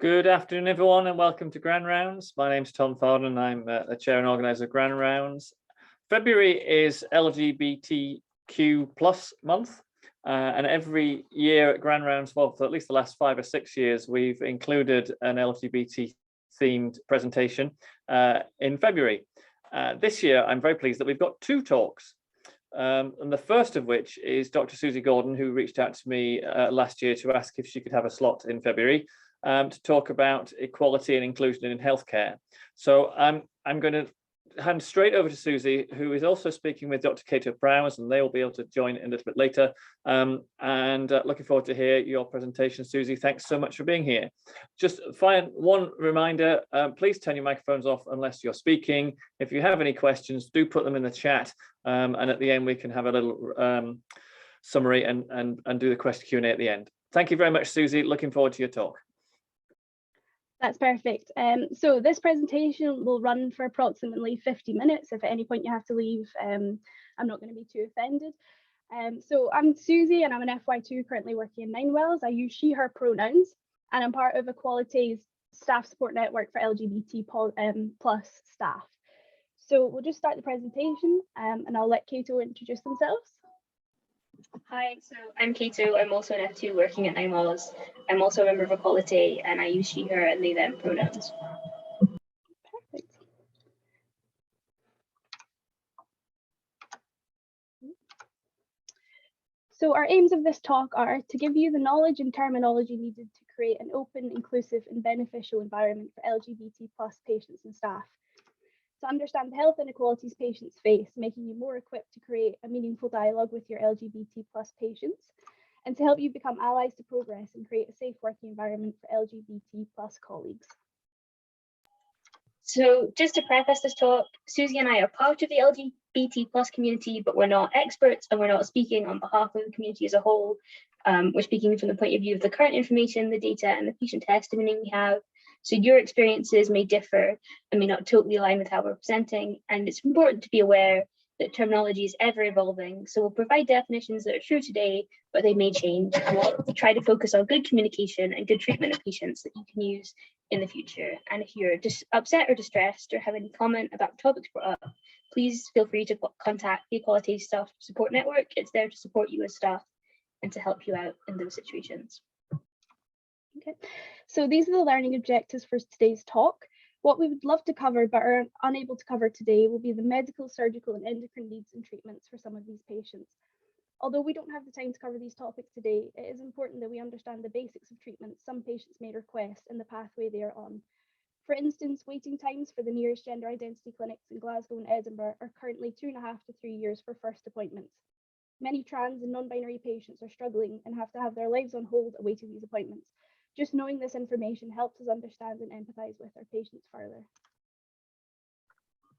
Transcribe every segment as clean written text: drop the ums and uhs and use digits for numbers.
Good afternoon, everyone, and welcome to Grand Rounds. My name's Tom Fowden, and I'm the chair and organizer of Grand Rounds. February is LGBTQ plus month, and every year at Grand Rounds, well, for at least the last 5 or 6 years, we've included an LGBT themed presentation in February. This year, I'm very pleased that we've got 2 talks. And the first of which is Dr. Suzie Gordon, who reached out to me last year to ask if she could have a slot in February to talk about equality and inclusion in healthcare. So I'm going to hand straight over to Suzie, who is also speaking with Dr. Cato Prowse, and they will be able to join in a little bit later. Looking forward to hear your presentation, Suzie. Thanks so much for being here. Just one reminder, please turn your microphones off unless you're speaking. If you have any questions, do put them in the chat, and at the end we can have a little summary and do the question Q&A at the end. Thank you very much, Suzie. Looking forward to your talk. That's perfect. So this presentation will run for approximately 50 minutes. If at any point you have to leave, I'm not going to be too offended. So I'm Suzie and I'm an FY2 currently working in Ninewells. I use she, her pronouns, and I'm part of Equality's staff support network for LGBT plus staff. So we'll just start the presentation and I'll let Cato introduce themselves. Hi, so I'm Cato. I'm also an F2 working at Ninewells. I'm also a member of Equality and I use she, her and they, them pronouns. Perfect. So our aims of this talk are to give you the knowledge and terminology needed to create an open, inclusive and beneficial environment for LGBT plus patients and staff. To understand the health inequalities patients face, making you more equipped to create a meaningful dialogue with your LGBT plus patients, and to help you become allies to progress and create a safe working environment for LGBT plus colleagues. So just to preface this talk, Suzie and I are part of the LGBT plus community, but we're not experts and we're not speaking on behalf of the community as a whole. We're speaking from the point of view of the current information, the data and the patient testimony we have. So your experiences may differ and may not totally align with how we're presenting, and it's important to be aware that terminology is ever evolving. So we'll provide definitions that are true today, but they may change, and we'll try to focus on good communication and good treatment of patients that you can use in the future. And if you're upset or distressed or have any comment about the topics brought up, please feel free to contact the Equality Staff Support Network. It's there to support you as staff and to help you out in those situations. Okay, so these are the learning objectives for today's talk. What we would love to cover but are unable to cover today will be the medical, surgical and endocrine needs and treatments for some of these patients. Although we don't have the time to cover these topics today, it is important that we understand the basics of treatments some patients may request and the pathway they are on. For instance, waiting times for the nearest gender identity clinics in Glasgow and Edinburgh are currently 2.5 to 3 years for first appointments. Many trans and non-binary patients are struggling and have to have their lives on hold awaiting these appointments. Just knowing this information helps us understand and empathize with our patients further.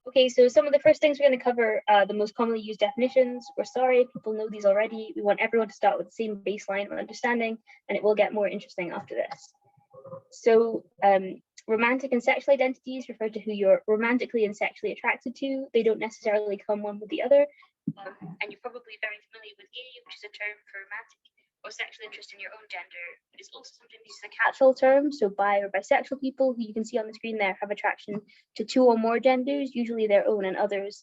Okay, so some of the first things we're going to cover are the most commonly used definitions. We're sorry if people know these already. We want everyone to start with the same baseline of understanding, and it will get more interesting after this. So romantic and sexual identities refer to who you're romantically and sexually attracted to. They don't necessarily come one with the other. And you're probably very familiar with gay, which is a term for romantic or sexual interest in your own gender, but it's also sometimes used as a catch-all term. So bi or bisexual people, who you can see on the screen there, have attraction to 2 or more genders, usually their own and others.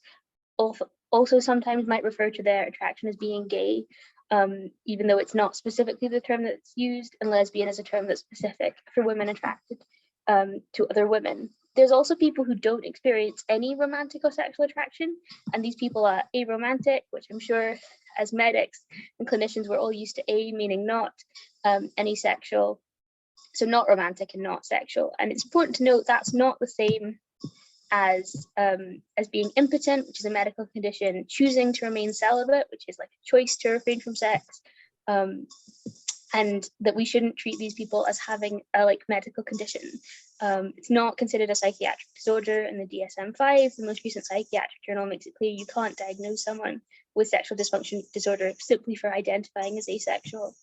Also sometimes might refer to their attraction as being gay, even though it's not specifically the term that's used, and lesbian is a term that's specific for women attracted to other women. There's also people who don't experience any romantic or sexual attraction, and these people are aromantic, which I'm sure as medics and clinicians we're all used to, a meaning not, any sexual, so not romantic and not sexual. And it's important to note that's not the same as being impotent, which is a medical condition, choosing to remain celibate, which is like a choice to refrain from sex, and that we shouldn't treat these people as having a medical condition. It's not considered a psychiatric disorder in the DSM-5. The most recent psychiatric journal makes it clear you can't diagnose someone with sexual dysfunction disorder simply for identifying as asexual.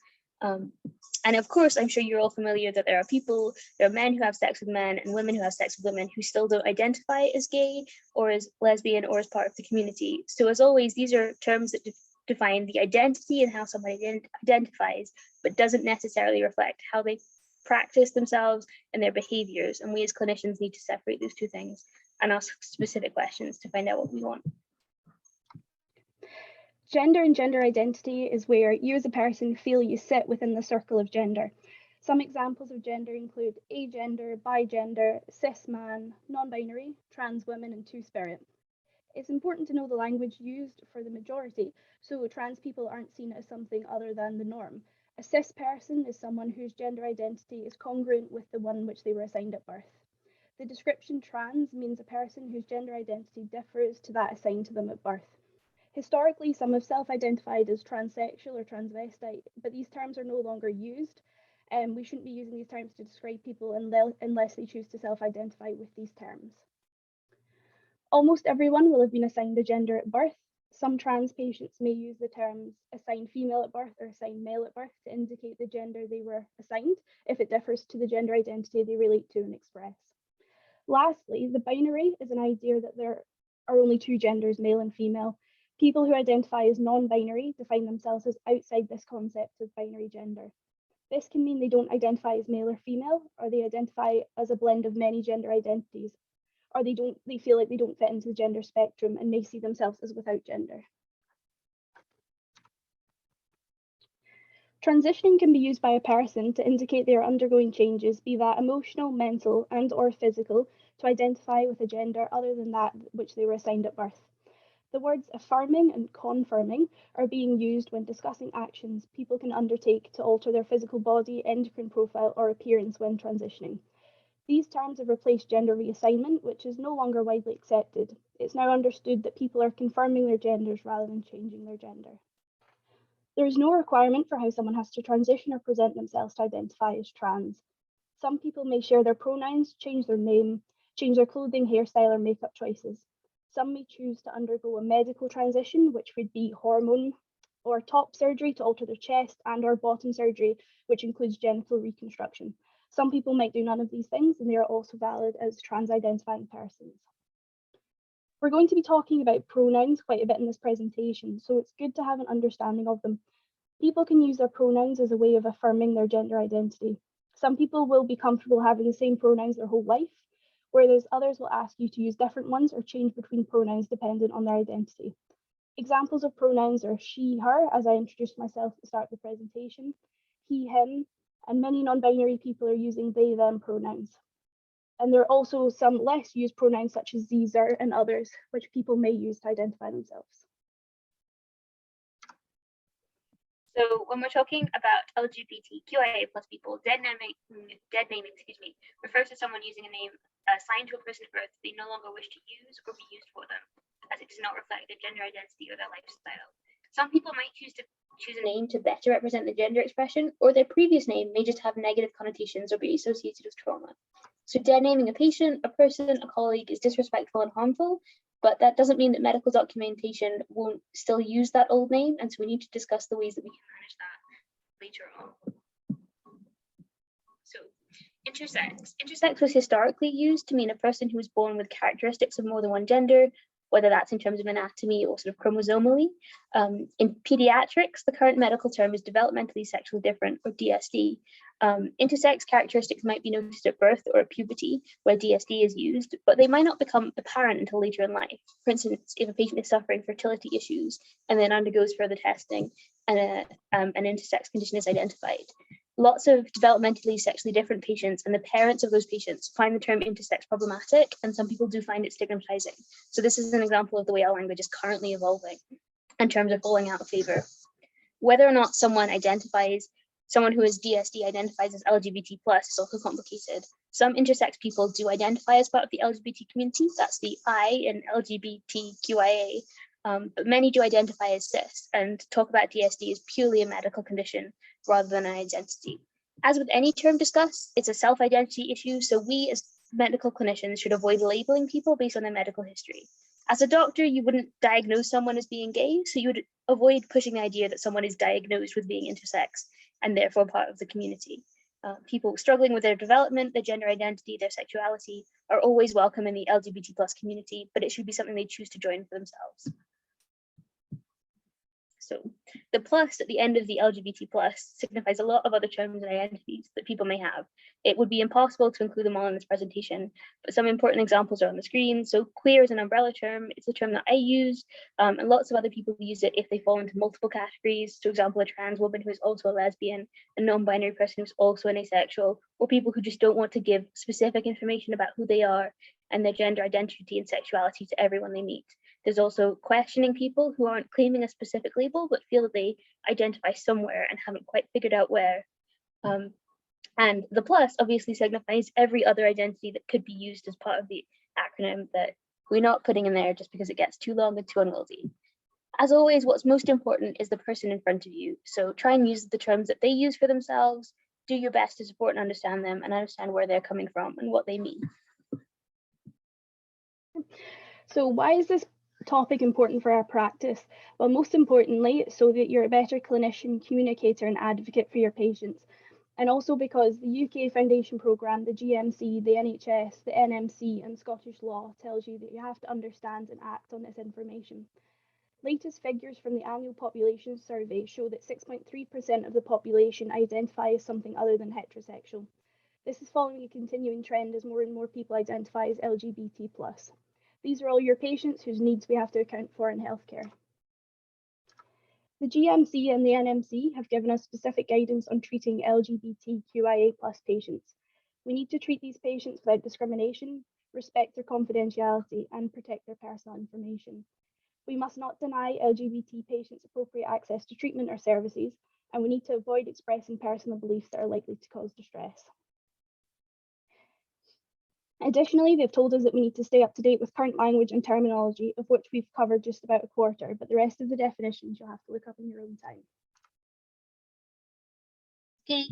And of course, I'm sure you're all familiar that there are men who have sex with men and women who have sex with women who still don't identify as gay or as lesbian or as part of the community. So as always, these are terms that define the identity and how somebody identifies, but doesn't necessarily reflect how they practice themselves and their behaviors. And we as clinicians need to separate those two things and ask specific questions to find out what we want. Gender and gender identity is where you as a person feel you sit within the circle of gender. Some examples of gender include agender, bigender, cis man, non-binary, trans women, and two-spirit. It's important to know the language used for the majority, so trans people aren't seen as something other than the norm. A cis person is someone whose gender identity is congruent with the one which they were assigned at birth. The description trans means a person whose gender identity differs to that assigned to them at birth. Historically, some have self-identified as transsexual or transvestite, but these terms are no longer used, and we shouldn't be using these terms to describe people unless they choose to self-identify with these terms. Almost everyone will have been assigned a gender at birth. Some trans patients may use the terms assigned female at birth or assigned male at birth to indicate the gender they were assigned, if it differs to the gender identity they relate to and express. Lastly, the binary is an idea that there are only two genders, male and female. People who identify as non-binary define themselves as outside this concept of binary gender. This can mean they don't identify as male or female, or they identify as a blend of many gender identities, or they feel like they don't fit into the gender spectrum and may see themselves as without gender. Transitioning can be used by a person to indicate they are undergoing changes, be that emotional, mental, and/or physical, to identify with a gender other than that which they were assigned at birth. The words affirming and confirming are being used when discussing actions people can undertake to alter their physical body, endocrine profile, or appearance when transitioning. These terms have replaced gender reassignment, which is no longer widely accepted. It's now understood that people are confirming their genders rather than changing their gender. There is no requirement for how someone has to transition or present themselves to identify as trans. Some people may share their pronouns, change their name, change their clothing, hairstyle, or makeup choices. Some may choose to undergo a medical transition, which would be hormone or top surgery to alter their chest, and/or bottom surgery, which includes genital reconstruction. Some people might do none of these things, and they are also valid as trans-identifying persons. We're going to be talking about pronouns quite a bit in this presentation, so it's good to have an understanding of them. People can use their pronouns as a way of affirming their gender identity. Some people will be comfortable having the same pronouns their whole life, whereas others will ask you to use different ones or change between pronouns dependent on their identity. Examples of pronouns are she, her, as I introduced myself at the start of the presentation, he, him, and many non-binary people are using they, them pronouns. And there are also some less used pronouns such as ze, zer, and others, which people may use to identify themselves. So when we're talking about LGBTQAI plus people, dead naming refers to someone using a name assigned to a person at birth they no longer wish to use or be used for them, as it does not reflect their gender identity or their lifestyle. Some people might choose a name to better represent the gender expression, or their previous name may just have negative connotations or be associated with trauma. So dead naming a patient, a person, a colleague is disrespectful and harmful, but that doesn't mean that medical documentation won't still use that old name, and so we need to discuss the ways that we can manage that later on. So intersex. Intersex was historically used to mean a person who was born with characteristics of more than one gender, whether that's in terms of anatomy or sort of chromosomally. In pediatrics, the current medical term is developmentally sexually different, or DSD. Intersex characteristics might be noticed at birth or at puberty, where DSD is used, but they might not become apparent until later in life. For instance, if a patient is suffering fertility issues and then undergoes further testing and an intersex condition is identified, lots of developmentally sexually different patients and the parents of those patients find the term intersex problematic, and some people do find it stigmatizing. So this is an example of the way our language is currently evolving in terms of falling out of favor. Whether or not someone who is DSD identifies as LGBT+ is also complicated. Some intersex people do identify as part of the LGBT community, that's the I in LGBTQAI, but many do identify as cis and talk about DSD as purely a medical condition rather than an identity. As with any term discussed, it's a self-identity issue, so we as medical clinicians should avoid labeling people based on their medical history. As a doctor, you wouldn't diagnose someone as being gay, so you would avoid pushing the idea that someone is diagnosed with being intersex and therefore part of the community. People struggling with their development, their gender identity, their sexuality are always welcome in the LGBT+ community, but it should be something they choose to join for themselves. So the plus at the end of the LGBT plus signifies a lot of other terms and identities that people may have. It would be impossible to include them all in this presentation, but some important examples are on the screen. So queer is an umbrella term. It's a term that I use, and lots of other people use it if they fall into multiple categories. For example, a trans woman who is also a lesbian, a non-binary person who's also an asexual, or people who just don't want to give specific information about who they are and their gender identity and sexuality to everyone they meet. There's also questioning people who aren't claiming a specific label, but feel that they identify somewhere and haven't quite figured out where. And the plus obviously signifies every other identity that could be used as part of the acronym that we're not putting in there just because it gets too long and too unwieldy. As always, what's most important is the person in front of you. So try and use the terms that they use for themselves, do your best to support and understand them and understand where they're coming from and what they mean. So why is this topic important for our practice? Well, most importantly, so that you're a better clinician, communicator and advocate for your patients. And also because the UK Foundation Programme, the GMC, the NHS, the NMC and Scottish law tells you that you have to understand and act on this information. Latest figures from the annual population survey show that 6.3% of the population identify as something other than heterosexual. This is following a continuing trend as more and more people identify as LGBT+. These are all your patients whose needs we have to account for in healthcare. The GMC and the NMC have given us specific guidance on treating LGBTQAI+ patients. We need to treat these patients without discrimination, respect their confidentiality, and protect their personal information. We must not deny LGBT patients appropriate access to treatment or services, and we need to avoid expressing personal beliefs that are likely to cause distress. Additionally, they've told us that we need to stay up to date with current language and terminology, of which we've covered just about a quarter, but the rest of the definitions you'll have to look up in your own time. Okay,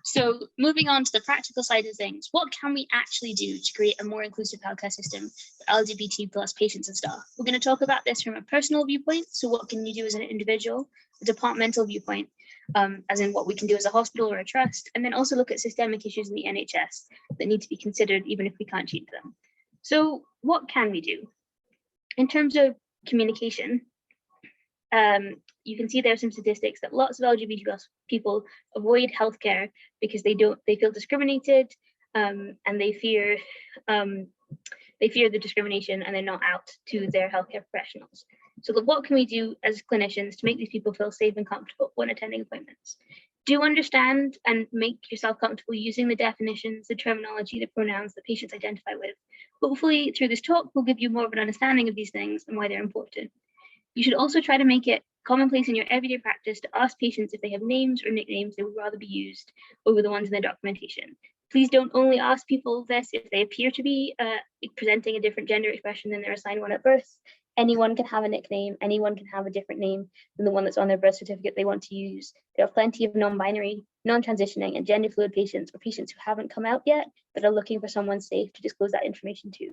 so moving on to the practical side of things, what can we actually do to create a more inclusive healthcare system for LGBT+ patients and staff? We're going to talk about this from a personal viewpoint, so what can you do as an individual, a departmental viewpoint, as in what we can do as a hospital or a trust, and then also look at systemic issues in the NHS that need to be considered even if we can't change them. So what can we do? In terms of communication, you can see there are some statistics that lots of LGBT+ people avoid healthcare because they feel discriminated, and they fear the discrimination and they're not out to their healthcare professionals. So what can we do as clinicians to make these people feel safe and comfortable when attending appointments? Do understand and make yourself comfortable using the definitions, the terminology, the pronouns that patients identify with. Hopefully through this talk, we'll give you more of an understanding of these things and why they're important. You should also try to make it commonplace in your everyday practice to ask patients if they have names or nicknames they would rather be used over the ones in their documentation. Please don't only ask people this if they appear to be presenting a different gender expression than their assigned one at birth. Anyone can have a nickname, anyone can have a different name than the one that's on their birth certificate they want to use. There are plenty of non-binary, non-transitioning and gender fluid patients or patients who haven't come out yet that are looking for someone safe to disclose that information to.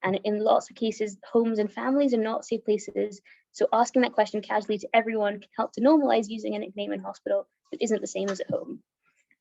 And in lots of cases, homes and families are not safe places. So asking that question casually to everyone can help to normalize using a nickname in hospital that isn't the same as at home.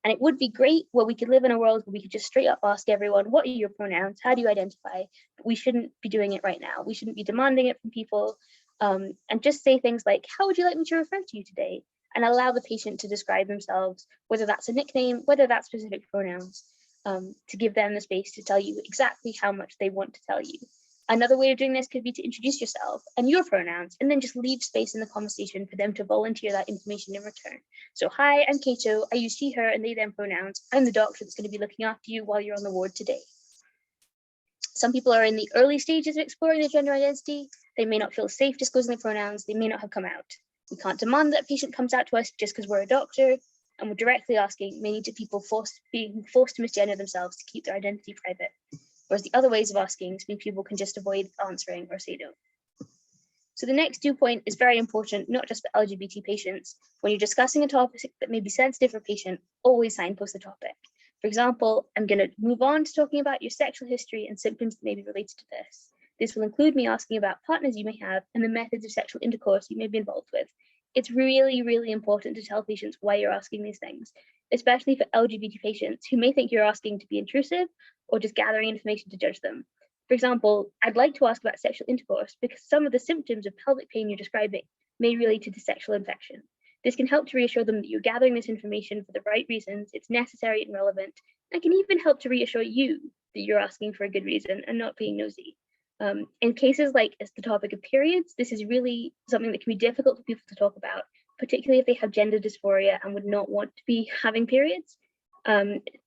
And it would be great where we could live in a world where we could just straight up ask everyone, what are your pronouns? How do you identify? But we shouldn't be doing it right now. We shouldn't be demanding it from people, and just say things like, how would you like me to refer to you today? And allow the patient to describe themselves, whether that's a nickname, whether that's specific pronouns, to give them the space to tell you exactly how much they want to tell you. Another way of doing this could be to introduce yourself and your pronouns, and then just leave space in the conversation for them to volunteer that information in return. So, hi, I'm Cato. I use she, her, and they, them pronouns. I'm the doctor that's going to be looking after you while you're on the ward today. Some people are in the early stages of exploring their gender identity. They may not feel safe disclosing their pronouns. They may not have come out. We can't demand that a patient comes out to us just because we're a doctor, and we're directly asking many to people being forced to misgender themselves to keep their identity private. Whereas the other ways of asking mean people can just avoid answering or say no. So the next point is very important, not just for LGBT patients. When you're discussing a topic that may be sensitive for a patient, always signpost the topic. For example, I'm going to move on to talking about your sexual history and symptoms that may be related to this. This will include me asking about partners you may have and the methods of sexual intercourse you may be involved with. It's really, really important to tell patients why you're asking these things, especially for LGBT patients who may think you're asking to be intrusive or just gathering information to judge them. For example, I'd like to ask about sexual intercourse because some of the symptoms of pelvic pain you're describing may be related to sexual infection. This can help to reassure them that you're gathering this information for the right reasons, it's necessary and relevant, and can even help to reassure you that you're asking for a good reason and not being nosy. In cases like as the topic of periods, this is really something that can be difficult for people to talk about, particularly if they have gender dysphoria and would not want to be having periods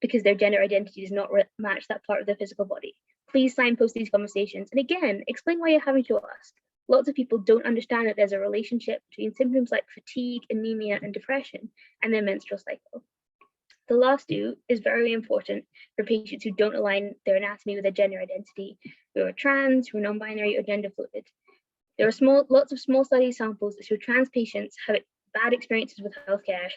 because their gender identity does not match that part of their physical body. Please signpost these conversations, and again, explain why you're having to ask. Lots of people don't understand that there's a relationship between symptoms like fatigue, anemia, and depression and their menstrual cycle. The last two is very important for patients who don't align their anatomy with their gender identity, who are trans, who are non-binary, or gender fluid. There are lots of small study samples that show trans patients have bad experiences with healthcare,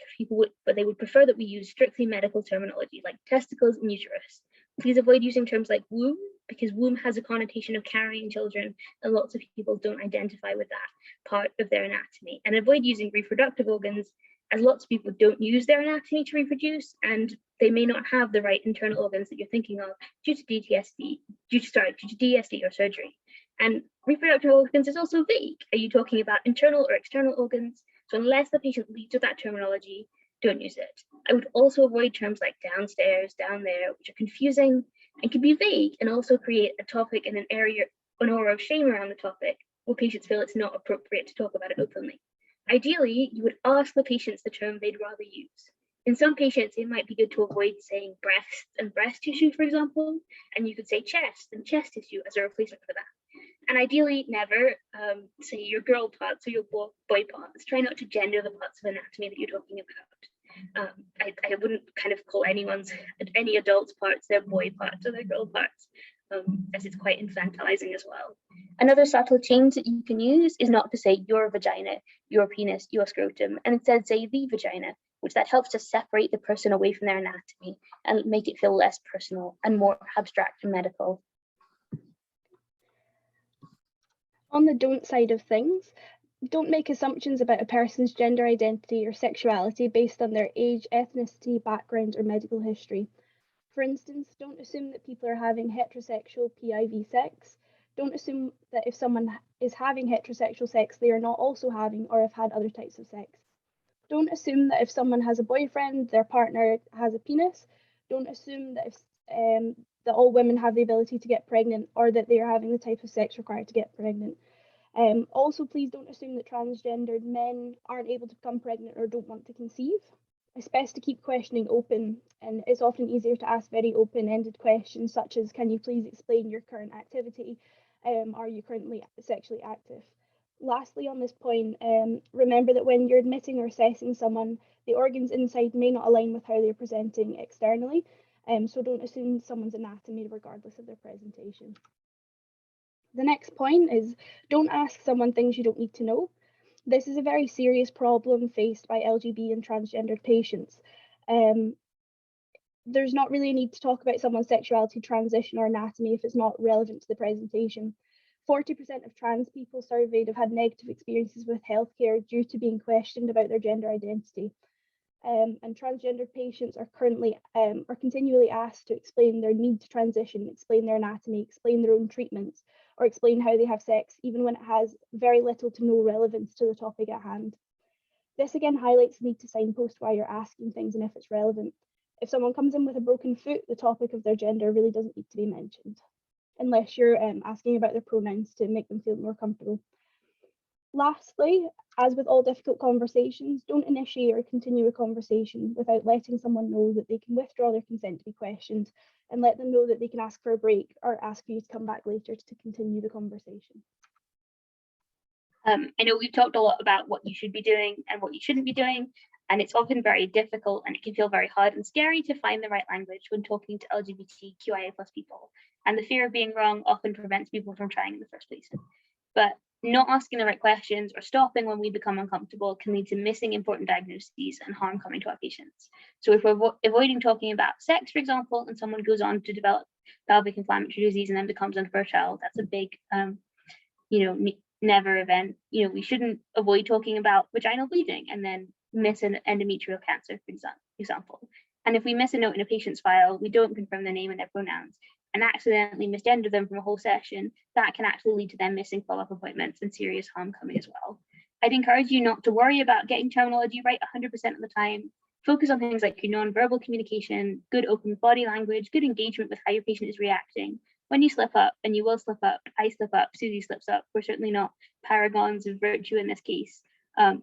but they would prefer that we use strictly medical terminology like testicles and uterus. Please avoid using terms like womb, because womb has a connotation of carrying children, and lots of people don't identify with that part of their anatomy. And avoid using reproductive organs, as lots of people don't use their anatomy to reproduce, and they may not have the right internal organs that you're thinking of due to DSD or surgery. And reproductive organs is also vague. Are you talking about internal or external organs? So unless the patient leads with that terminology, don't use it. I would also avoid terms like downstairs, down there, which are confusing and can be vague and also create a topic and an aura of shame around the topic where patients feel it's not appropriate to talk about it openly. Ideally, you would ask the patients the term they'd rather use. In some patients, it might be good to avoid saying breasts and breast tissue, for example, and you could say chest and chest tissue as a replacement for that. And ideally, never say your girl parts or your boy parts. Try not to gender the parts of anatomy that you're talking about. I wouldn't kind of call any adult's parts their boy parts or their girl parts, as it's quite infantilizing as well. Another subtle change that you can use is not to say your vagina, your penis, your scrotum, and instead say the vagina, which that helps to separate the person away from their anatomy and make it feel less personal and more abstract and medical. On the don't side of things, don't make assumptions about a person's gender identity or sexuality based on their age, ethnicity, background, or medical history. For instance, don't assume that people are having heterosexual PIV sex. Don't assume that if someone is having heterosexual sex, they are not also having or have had other types of sex. Don't assume that if someone has a boyfriend, their partner has a penis. Don't assume that that all women have the ability to get pregnant or that they are having the type of sex required to get pregnant. Also, please don't assume that transgendered men aren't able to become pregnant or don't want to conceive. It's best to keep questioning open, and it's often easier to ask very open-ended questions such as, can you please explain your current activity? Are you currently sexually active? Lastly, on this point, remember that when you're admitting or assessing someone, the organs inside may not align with how they're presenting externally, so don't assume someone's anatomy regardless of their presentation. The next point is, don't ask someone things you don't need to know. This is a very serious problem faced by LGBT and transgendered patients. There's not really a need to talk about someone's sexuality, transition, or anatomy if it's not relevant to the presentation. 40% of trans people surveyed have had negative experiences with healthcare due to being questioned about their gender identity. And transgendered patients are continually asked to explain their need to transition, explain their anatomy, explain their own treatments, or explain how they have sex, even when it has very little to no relevance to the topic at hand. This again highlights the need to signpost why you're asking things and if it's relevant. If someone comes in with a broken foot, the topic of their gender really doesn't need to be mentioned, unless you're asking about their pronouns to make them feel more comfortable. Lastly, as with all difficult conversations, don't initiate or continue a conversation without letting someone know that they can withdraw their consent to be questioned, and let them know that they can ask for a break or ask for you to come back later to continue the conversation. I know we've talked a lot about what you should be doing and what you shouldn't be doing, and it's often very difficult and it can feel very hard and scary to find the right language when talking to LGBTQAI+ people. And the fear of being wrong often prevents people from trying in the first place. But not asking the right questions or stopping when we become uncomfortable can lead to missing important diagnoses and harm coming to our patients. So if we're avoiding talking about sex, for example, and someone goes on to develop pelvic inflammatory disease and then becomes infertile, that's a big, never event. We shouldn't avoid talking about vaginal bleeding and then miss an endometrial cancer, for example. And if we miss a note in a patient's file, we don't confirm their name and their pronouns, and accidentally misgender them from a whole session, that can actually lead to them missing follow-up appointments and serious harm coming as well. I'd encourage you not to worry about getting terminology right 100% of the time. Focus on things like your non-verbal communication, good open body language, good engagement with how your patient is reacting. When you slip up, and you will slip up, I slip up, Suzie slips up, we're certainly not paragons of virtue in this case.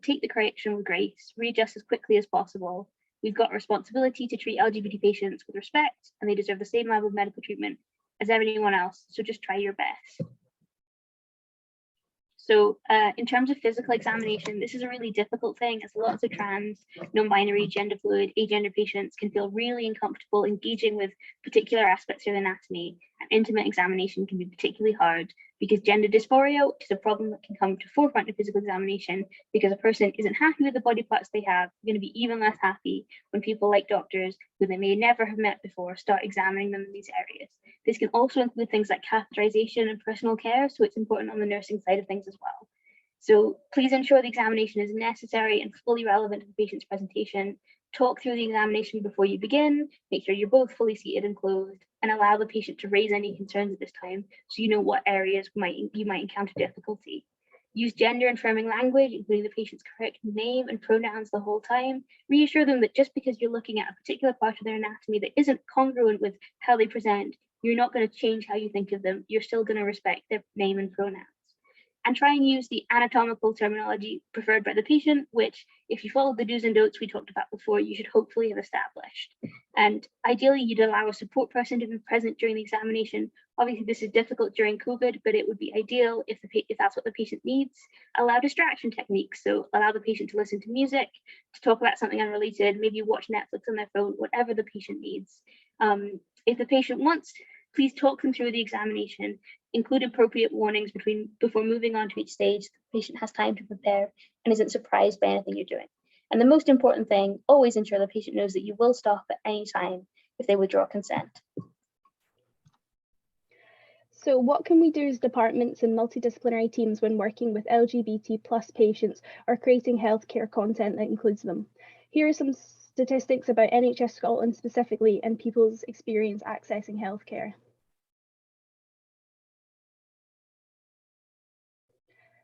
Take the correction with grace, readjust as quickly as possible. We've got a responsibility to treat LGBT patients with respect, and they deserve the same level of medical treatment as everyone else, so just try your best. So in terms of physical examination, this is a really difficult thing, as lots of trans, non-binary, gender fluid, agender patients can feel really uncomfortable engaging with particular aspects of anatomy, and intimate examination can be particularly hard because gender dysphoria is a problem that can come to forefront of physical examination because a person isn't happy with the body parts they have. They're going to be even less happy when people like doctors who they may never have met before start examining them in these areas. This can also include things like catheterization and personal care, so it's important on the nursing side of things as well. So please ensure the examination is necessary and fully relevant to the patient's presentation. Talk through the examination before you begin, make sure you're both fully seated and clothed, and allow the patient to raise any concerns at this time so you know what areas you might encounter difficulty. Use gender-affirming language, including the patient's correct name and pronouns the whole time. Reassure them that just because you're looking at a particular part of their anatomy that isn't congruent with how they present, you're not going to change how you think of them. You're still going to respect their name and pronouns. And try and use the anatomical terminology preferred by the patient, which, if you follow the do's and don'ts we talked about before, you should hopefully have established. And ideally, you'd allow a support person to be present during the examination. Obviously, this is difficult during COVID, but it would be ideal if that's what the patient needs. Allow distraction techniques, so allow the patient to listen to music, to talk about something unrelated, maybe watch Netflix on their phone, whatever the patient needs. If the patient wants, please talk them through the examination. Include appropriate warnings before moving on to each stage. The patient has time to prepare and isn't surprised by anything you're doing. And the most important thing, always ensure the patient knows that you will stop at any time if they withdraw consent. So what can we do as departments and multidisciplinary teams when working with LGBT+ patients or creating healthcare content that includes them? Here are some statistics about NHS Scotland specifically and people's experience accessing healthcare.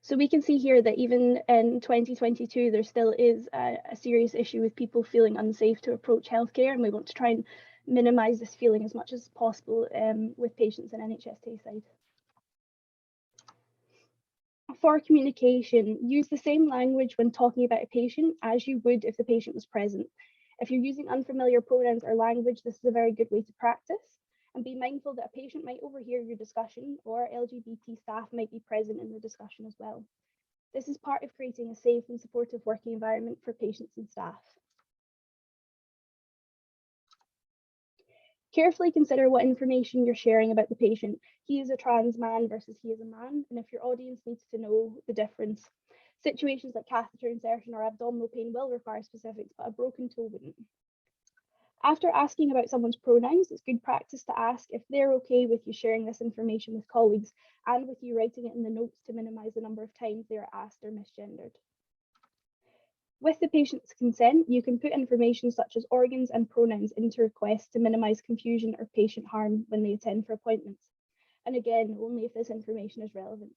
So we can see here that even in 2022, there still is a serious issue with people feeling unsafe to approach healthcare, and we want to try and minimise this feeling as much as possible with patients in NHS Tayside. For communication, use the same language when talking about a patient as you would if the patient was present. If you're using unfamiliar pronouns or language, this is a very good way to practice. And be mindful that a patient might overhear your discussion, or LGBT staff might be present in the discussion as well. This is part of creating a safe and supportive working environment for patients and staff. Carefully consider what information you're sharing about the patient. He is a trans man versus he is a man, and if your audience needs to know the difference. Situations like catheter insertion or abdominal pain will require specifics, but a broken toe wouldn't. After asking about someone's pronouns, it's good practice to ask if they're okay with you sharing this information with colleagues and with you writing it in the notes to minimise the number of times they are asked or misgendered. With the patient's consent, you can put information such as organs and pronouns into requests to minimise confusion or patient harm when they attend for appointments. And again, only if this information is relevant.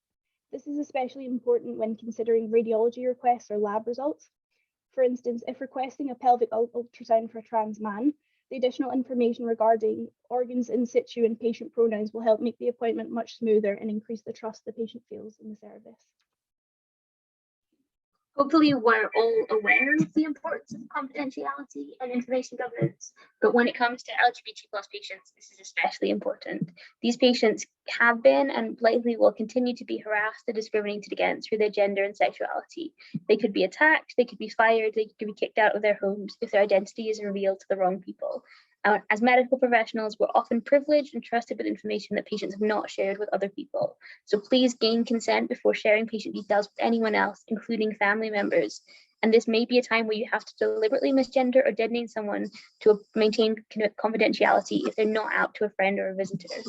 This is especially important when considering radiology requests or lab results. For instance, if requesting a pelvic ultrasound for a trans man, the additional information regarding organs in situ and patient pronouns will help make the appointment much smoother and increase the trust the patient feels in the service. Hopefully we're all aware of the importance of confidentiality and information governance, but when it comes to LGBT+ patients, this is especially important. These patients have been and likely will continue to be harassed and discriminated against for their gender and sexuality. They could be attacked, they could be fired, they could be kicked out of their homes if their identity is revealed to the wrong people. As medical professionals, we're often privileged and trusted with information that patients have not shared with other people. So please gain consent before sharing patient details with anyone else, including family members. And this may be a time where you have to deliberately misgender or dead name someone to maintain confidentiality if they're not out to a friend or a visitor.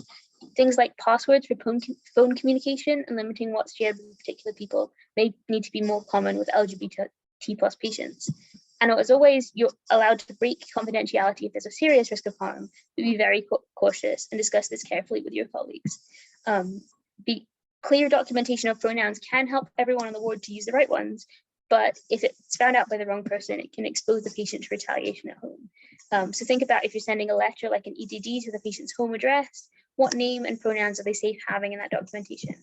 Things like passwords for phone communication and limiting what's shared with particular people may need to be more common with LGBT+ patients. And as always, you're allowed to break confidentiality if there's a serious risk of harm, but be very cautious and discuss this carefully with your colleagues. Clear documentation of pronouns can help everyone on the ward to use the right ones, but if it's found out by the wrong person, it can expose the patient to retaliation at home. So think about if you're sending a letter like an EDD to the patient's home address, what name and pronouns are they safe having in that documentation?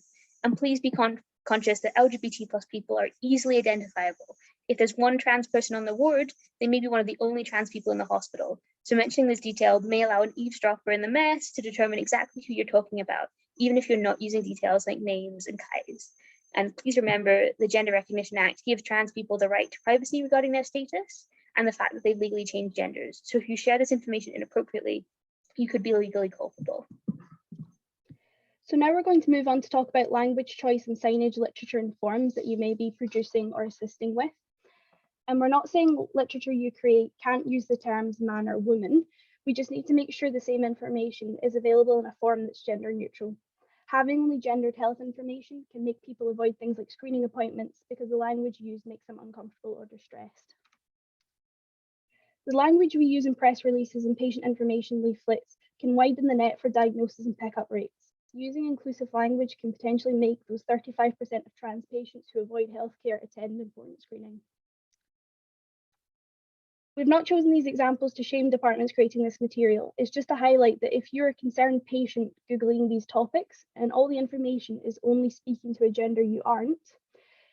And please be conscious that LGBT plus people are easily identifiable. If there's one trans person on the ward, they may be one of the only trans people in the hospital. So mentioning this detail may allow an eavesdropper in the mess to determine exactly who you're talking about, even if you're not using details like names and Kais. And please remember, the Gender Recognition Act gives trans people the right to privacy regarding their status and the fact that they've legally changed genders. So if you share this information inappropriately, you could be legally culpable. So now we're going to move on to talk about language choice and signage literature and forms that you may be producing or assisting with. And we're not saying literature you create can't use the terms man or woman. We just need to make sure the same information is available in a form that's gender neutral. Having only gendered health information can make people avoid things like screening appointments because the language used makes them uncomfortable or distressed. The language we use in press releases and patient information leaflets can widen the net for diagnosis and pickup rates. Using inclusive language can potentially make those 35% of trans patients who avoid healthcare attend important screening. We've not chosen these examples to shame departments creating this material. It's just to highlight that if you're a concerned patient Googling these topics and all the information is only speaking to a gender you aren't,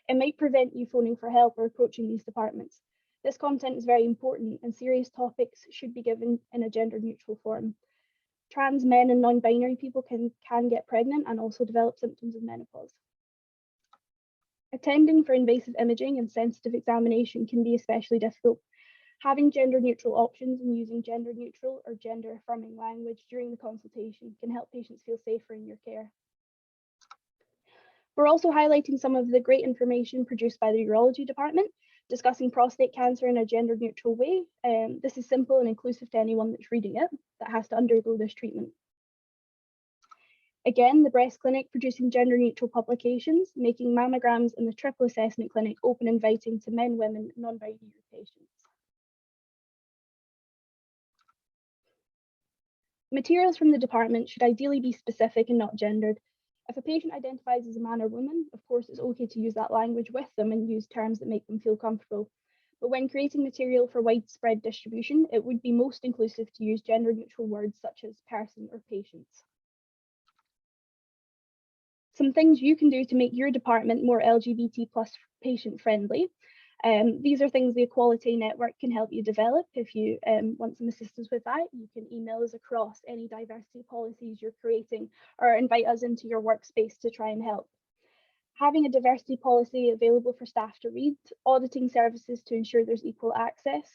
it might prevent you phoning for help or approaching these departments. This content is very important and serious topics should be given in a gender neutral form. Trans men and non-binary people can get pregnant and also develop symptoms of menopause. Attending for invasive imaging and sensitive examination can be especially difficult. Having gender neutral options and using gender neutral or gender affirming language during the consultation can help patients feel safer in your care. We're also highlighting some of the great information produced by the urology department, discussing prostate cancer in a gender neutral way. This is simple and inclusive to anyone that's reading it that has to undergo this treatment. Again, the breast clinic producing gender neutral publications, making mammograms in the triple assessment clinic open inviting to men, women, non-binary patients. Materials from the department should ideally be specific and not gendered. If a patient identifies as a man or woman, of course, it's okay to use that language with them and use terms that make them feel comfortable. But when creating material for widespread distribution, it would be most inclusive to use gender neutral words such as person or patients. Some things you can do to make your department more LGBT plus patient friendly. These are things the Equality Network can help you develop. If you want some assistance with that, you can email us across any diversity policies you're creating or invite us into your workspace to try and help. Having a diversity policy available for staff to read, auditing services to ensure there's equal access,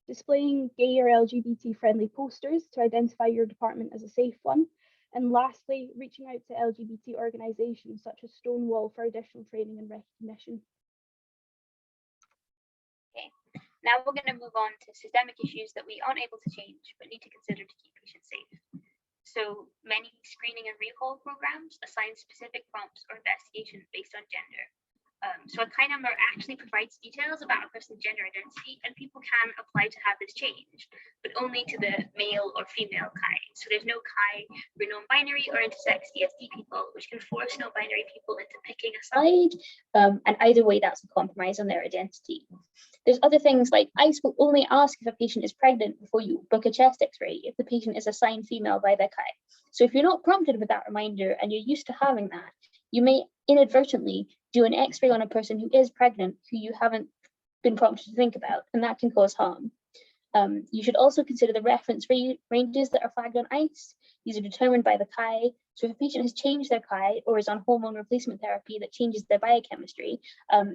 displaying gay or LGBT friendly posters to identify your department as a safe one, and lastly, reaching out to LGBT organisations such as Stonewall for additional training and recognition. Now we're going to move on to systemic issues that we aren't able to change, but need to consider to keep patients safe. So many screening and recall programs assign specific prompts or investigations based on gender. So a KAI number actually provides details about a person's gender identity, and people can apply to have this changed, but only to the male or female KAI. So there's no KAI for non-binary or intersex ESD people, which can force non-binary people into picking a side. And either way, that's a compromise on their identity. There's other things like ICE will only ask if a patient is pregnant before you book a chest x-ray if the patient is assigned female by their KAI. So if you're not prompted with that reminder and you're used to having that, you may inadvertently do an x-ray on a person who is pregnant who you haven't been prompted to think about, and that can cause harm. You should also consider the reference ranges that are flagged on ICE. These are determined by the KAI. So if a patient has changed their KAI or is on hormone replacement therapy that changes their biochemistry,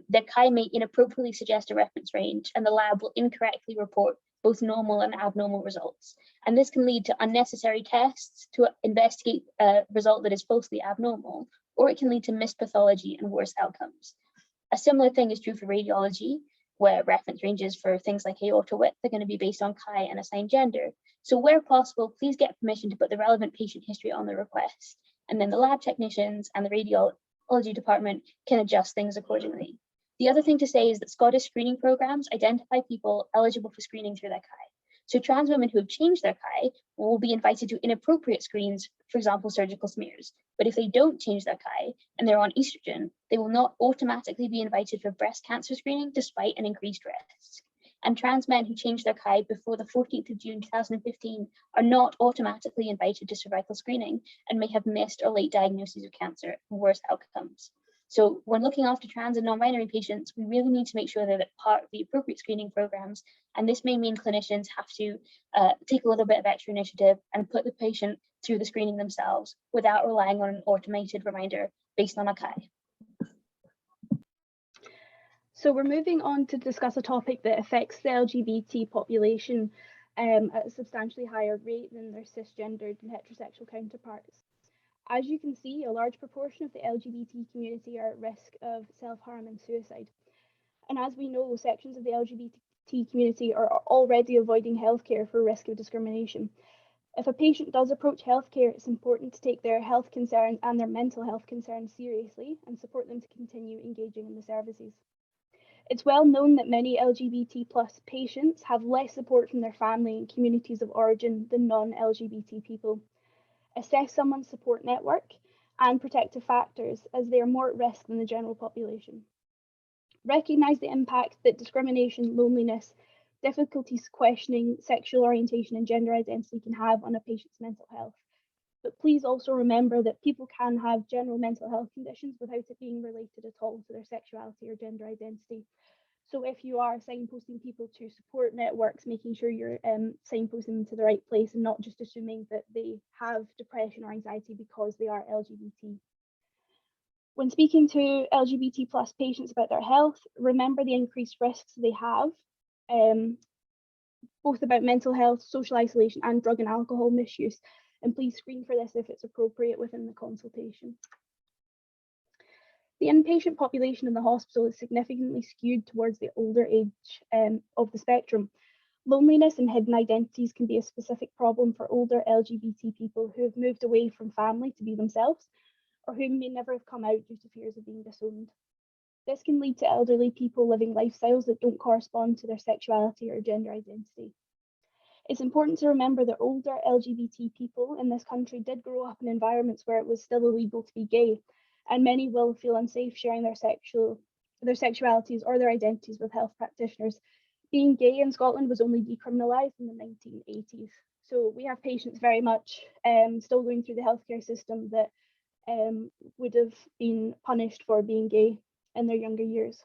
their KAI may inappropriately suggest a reference range, and the lab will incorrectly report both normal and abnormal results. And this can lead to unnecessary tests to investigate a result that is falsely abnormal, or it can lead to missed pathology and worse outcomes. A similar thing is true for radiology, where reference ranges for things like aorta width are going to be based on KAI and assigned gender. So where possible, please get permission to put the relevant patient history on the request. And then the lab technicians and the radiology department can adjust things accordingly. The other thing to say is that Scottish screening programs identify people eligible for screening through their KAI. So trans women who have changed their chi will be invited to inappropriate screens, for example, surgical smears. But if they don't change their chi and they're on estrogen, they will not automatically be invited for breast cancer screening despite an increased risk. And trans men who change their chi before the 14th of June 2015 are not automatically invited to cervical screening and may have missed or late diagnoses of cancer and worse outcomes. So when looking after trans and non-binary patients, we really need to make sure that they're part of the appropriate screening programs. And this may mean clinicians have to take a little bit of extra initiative and put the patient through the screening themselves without relying on an automated reminder based on a chi. So we're moving on to discuss a topic that affects the LGBT population at a substantially higher rate than their cisgendered and heterosexual counterparts. As you can see, a large proportion of the LGBT community are at risk of self-harm and suicide. And as we know, sections of the LGBT community are already avoiding healthcare for risk of discrimination. If a patient does approach healthcare, it's important to take their health concerns and their mental health concerns seriously and support them to continue engaging in the services. It's well known that many LGBT+ patients have less support from their family and communities of origin than non-LGBT people. Assess someone's support network and protective factors as they are more at risk than the general population. Recognise the impact that discrimination, loneliness, difficulties questioning sexual orientation and gender identity can have on a patient's mental health. But please also remember that people can have general mental health conditions without it being related at all to their sexuality or gender identity. So if you are signposting people to support networks, making sure you're signposting them to the right place and not just assuming that they have depression or anxiety because they are LGBT. When speaking to LGBT+ patients about their health, remember the increased risks they have, both about mental health, social isolation, and drug and alcohol misuse. And please screen for this if it's appropriate within the consultation. The inpatient population in the hospital is significantly skewed towards the older age of the spectrum. Loneliness and hidden identities can be a specific problem for older LGBT people who have moved away from family to be themselves, or who may never have come out due to fears of being disowned. This can lead to elderly people living lifestyles that don't correspond to their sexuality or gender identity. It's important to remember that older LGBT people in this country did grow up in environments where it was still illegal to be gay, and many will feel unsafe sharing their sexualities or their identities with health practitioners. Being gay in Scotland was only decriminalised in the 1980s. So we have patients very much still going through the healthcare system that would have been punished for being gay in their younger years.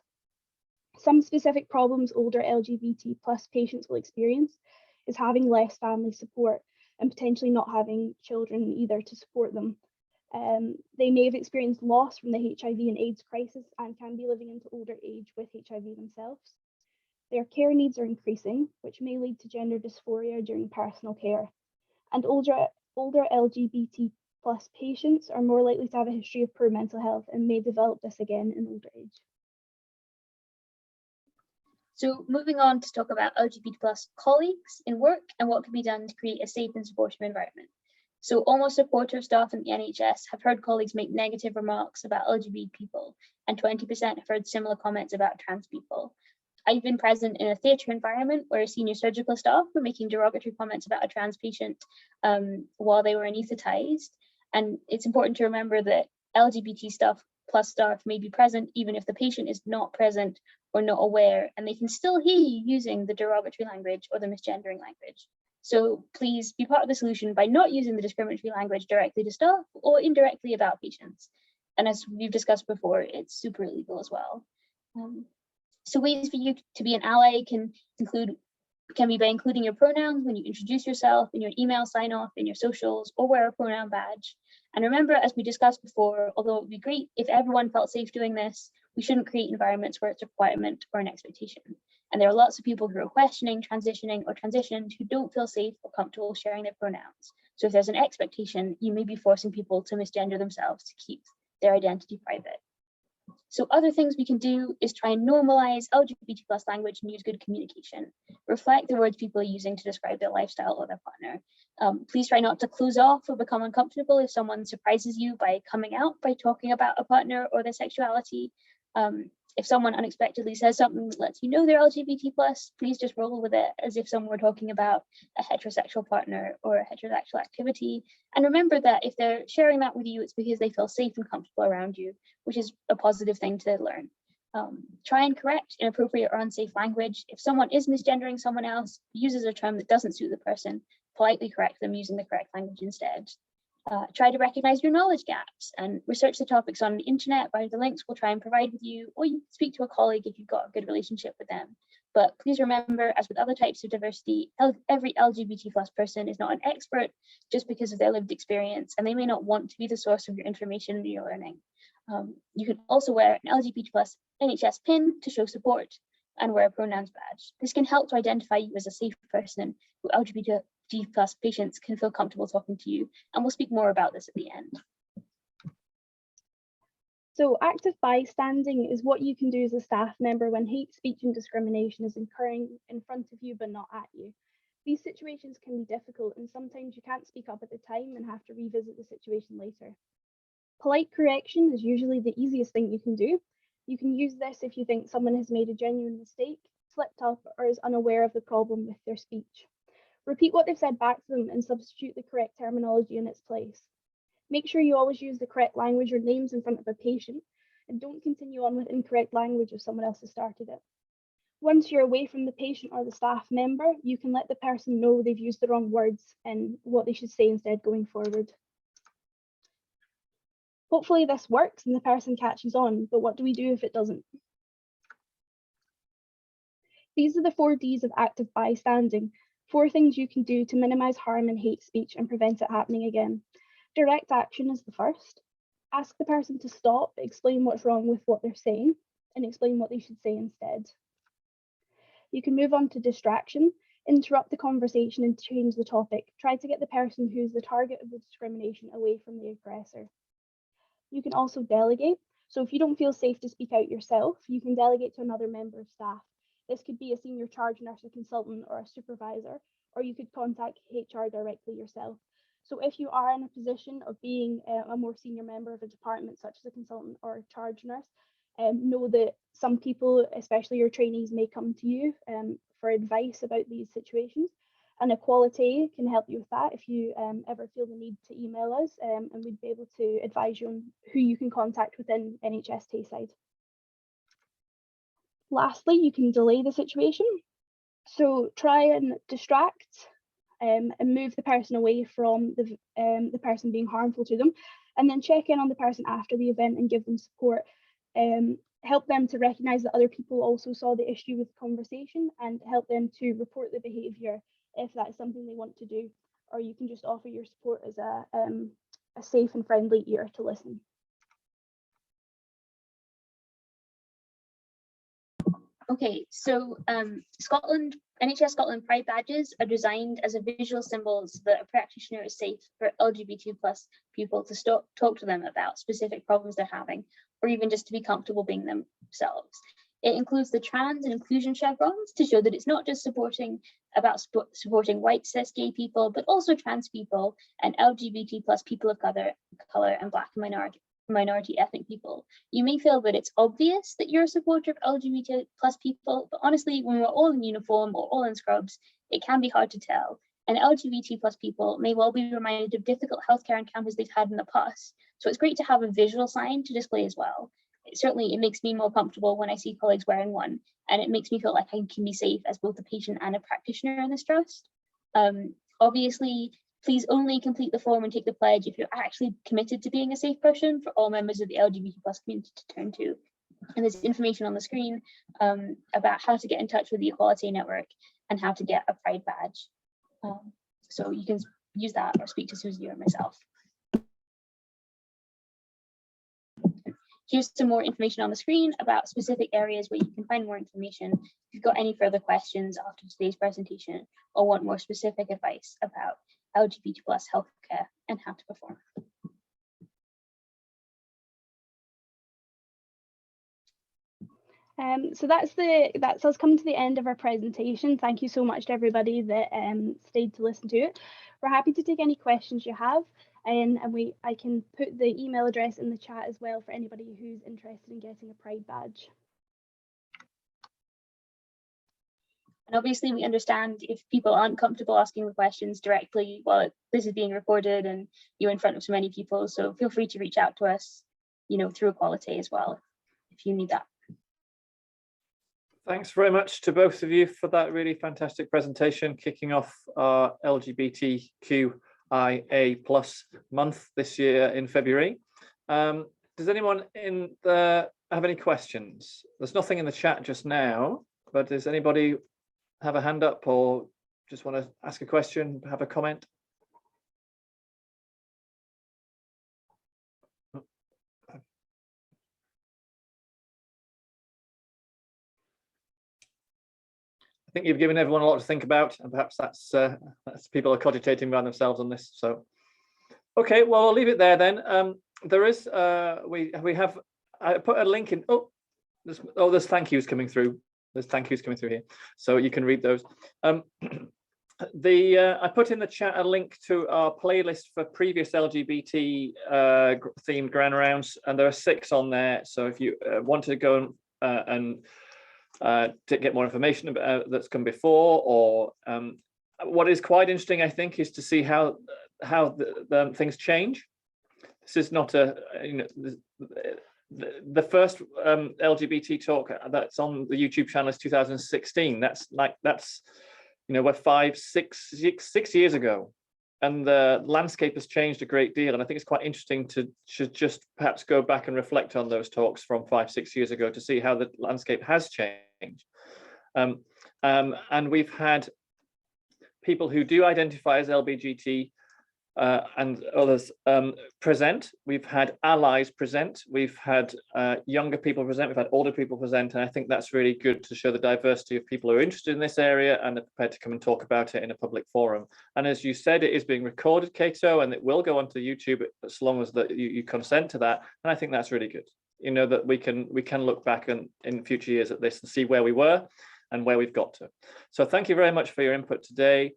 Some specific problems older LGBT+ patients will experience is having less family support and potentially not having children either to support them. They may have experienced loss from the HIV and AIDS crisis and can be living into older age with HIV themselves. Their care needs are increasing, which may lead to gender dysphoria during personal care. And older LGBT+ patients are more likely to have a history of poor mental health and may develop this again in older age. So moving on to talk about LGBT+ colleagues in work and what can be done to create a safe and supportive environment. So almost a quarter of staff in the NHS have heard colleagues make negative remarks about LGBT people, and 20% have heard similar comments about trans people. I've been present in a theatre environment where senior surgical staff were making derogatory comments about a trans patient while they were anaesthetised. And it's important to remember that LGBT staff may be present even if the patient is not present or not aware, and they can still hear you using the derogatory language or the misgendering language. So please be part of the solution by not using the discriminatory language directly to staff or indirectly about patients. And as we've discussed before, it's super illegal as well. So ways for you to be an ally can be by including your pronouns when you introduce yourself in your email sign-off, in your socials, or wear a pronoun badge. And remember, as we discussed before, although it would be great if everyone felt safe doing this, we shouldn't create environments where it's a requirement or an expectation. And there are lots of people who are questioning, transitioning, or transitioned who don't feel safe or comfortable sharing their pronouns. So if there's an expectation, you may be forcing people to misgender themselves to keep their identity private. So other things we can do is try and normalize LGBT+ language and use good communication. Reflect the words people are using to describe their lifestyle or their partner. Please try not to close off or become uncomfortable if someone surprises you by coming out by talking about a partner or their sexuality. If someone unexpectedly says something that lets you know they're LGBT+, please just roll with it as if someone were talking about a heterosexual partner or a heterosexual activity. And remember that if they're sharing that with you, it's because they feel safe and comfortable around you, which is a positive thing to learn. Try and correct inappropriate or unsafe language. If someone is misgendering someone else, uses a term that doesn't suit the person, politely correct them using the correct language instead. Try to recognize your knowledge gaps and research the topics on the internet via the links we'll try and provide with you, or you can speak to a colleague if you've got a good relationship with them. But please remember, as with other types of diversity, every LGBT+ person is not an expert just because of their lived experience, and they may not want to be the source of your information and your learning. You can also wear an LGBT+ NHS pin to show support and wear a pronouns badge. This can help to identify you as a safe person who LGBT+ patients can feel comfortable talking to you, and we'll speak more about this at the end. So active bystanding is what you can do as a staff member when hate speech and discrimination is occurring in front of you but not at you. These situations can be difficult, and sometimes you can't speak up at the time and have to revisit the situation later. Polite correction is usually the easiest thing you can do. You can use this if you think someone has made a genuine mistake, slipped up, or is unaware of the problem with their speech. Repeat what they've said back to them and substitute the correct terminology in its place. Make sure you always use the correct language or names in front of a patient, and don't continue on with incorrect language if someone else has started it. Once you're away from the patient or the staff member, you can let the person know they've used the wrong words and what they should say instead going forward. Hopefully this works and the person catches on, but what do we do if it doesn't? These are the 4 Ds of active bystanding, 4 things you can do to minimize harm and hate speech and prevent it happening again. Direct action is the first. Ask the person to stop, explain what's wrong with what they're saying, and explain what they should say instead. You can move on to distraction, interrupt the conversation and change the topic. Try to get the person who's the target of the discrimination away from the aggressor. You can also delegate. So if you don't feel safe to speak out yourself, you can delegate to another member of staff. This could be a senior charge nurse, a consultant, or a supervisor, or you could contact HR directly yourself. So if you are in a position of being a more senior member of a department, such as a consultant or a charge nurse, know that some people, especially your trainees, may come to you for advice about these situations. And Equality can help you with that if you ever feel the need to email us, and we'd be able to advise you on who you can contact within NHS Tayside. Lastly, you can delay the situation. So try and distract and move the person away from the person being harmful to them, and then check in on the person after the event and give them support. Help them to recognise that other people also saw the issue with the conversation, and help them to report the behaviour if that's something they want to do, or you can just offer your support as a safe and friendly ear to listen. Okay, so NHS Scotland Pride badges are designed as a visual symbol so that a practitioner is safe for LGBT+ people to talk to them about specific problems they're having, or even just to be comfortable being themselves. It includes the trans and inclusion chevrons to show that it's not just supporting white cis gay people, but also trans people and LGBT+ people of color and Black and minority ethnic people. You may feel that it's obvious that you're a supporter of LGBT+ people, but honestly, when we're all in uniform or all in scrubs, it can be hard to tell. And LGBT+ people may well be reminded of difficult healthcare encounters they've had in the past. So it's great to have a visual sign to display as well. It makes me more comfortable when I see colleagues wearing one, and it makes me feel like I can be safe as both a patient and a practitioner in this trust. Obviously, please only complete the form and take the pledge if you're actually committed to being a safe person for all members of the LGBT+ community to turn to. And there's information on the screen about how to get in touch with the Equality Network and how to get a Pride badge. So you can use that or speak to Suzie or myself. Here's some more information on the screen about specific areas where you can find more information if you've got any further questions after today's presentation or want more specific advice about LGBT+ healthcare and how to perform. So that's us come to the end of our presentation. Thank you so much to everybody that stayed to listen to it. We're happy to take any questions you have, and I can put the email address in the chat as well for anybody who's interested in getting a Pride badge. And obviously we understand if people aren't comfortable asking the questions directly while this is being recorded and you're in front of so many people. So feel free to reach out to us, you know, through Equality as well, if you need that. Thanks very much to both of you for that really fantastic presentation, kicking off our LGBTQIA+ month this year in February. Does anyone have any questions? There's nothing in the chat just now, but does anybody have a hand up or just want to ask a question, have a comment? I think you've given everyone a lot to think about, and perhaps that's people are cogitating by themselves on this. So, okay, well, I'll leave it there then. There is we have I put a link in. There's thank yous coming through. There's thank yous coming through here, so you can read those. I put in the chat a link to our playlist for previous LGBT themed Grand Rounds, and there are 6 on there. So if you want to go and to get more information about that's come before, or what is quite interesting, I think, is to see how the things change. This is not a, you know, the first LGBT talk that's on the YouTube channel is 2016. That's you know, we're 6 years ago, and the landscape has changed a great deal. And I think it's quite interesting to just perhaps go back and reflect on those talks from 5-6 years ago to see how the landscape has changed. And we've had people who do identify as LGBT and others present. We've had allies present. We've had younger people present. We've had older people present. And I think that's really good to show the diversity of people who are interested in this area and are prepared to come and talk about it in a public forum. And as you said, it is being recorded, Cato, and it will go onto YouTube as long as that you consent to that. And I think that's really good. You know, that we can look back in future years at this and see where we were and where we've got to. So thank you very much for your input today.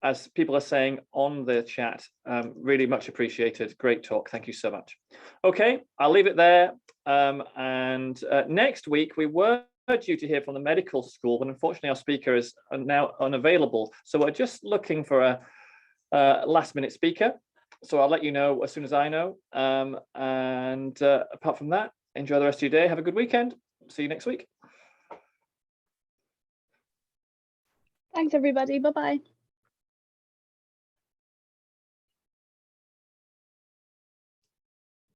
As people are saying on the chat, really much appreciated. Great talk. Thank you so much. Okay, I'll leave it there. And next week, we were due to hear from the medical school, but unfortunately, our speaker is now unavailable. So we're just looking for a last minute speaker. So I'll let you know as soon as I know. And apart from that, enjoy the rest of your day. Have a good weekend. See you next week. Thanks, everybody. Bye-bye.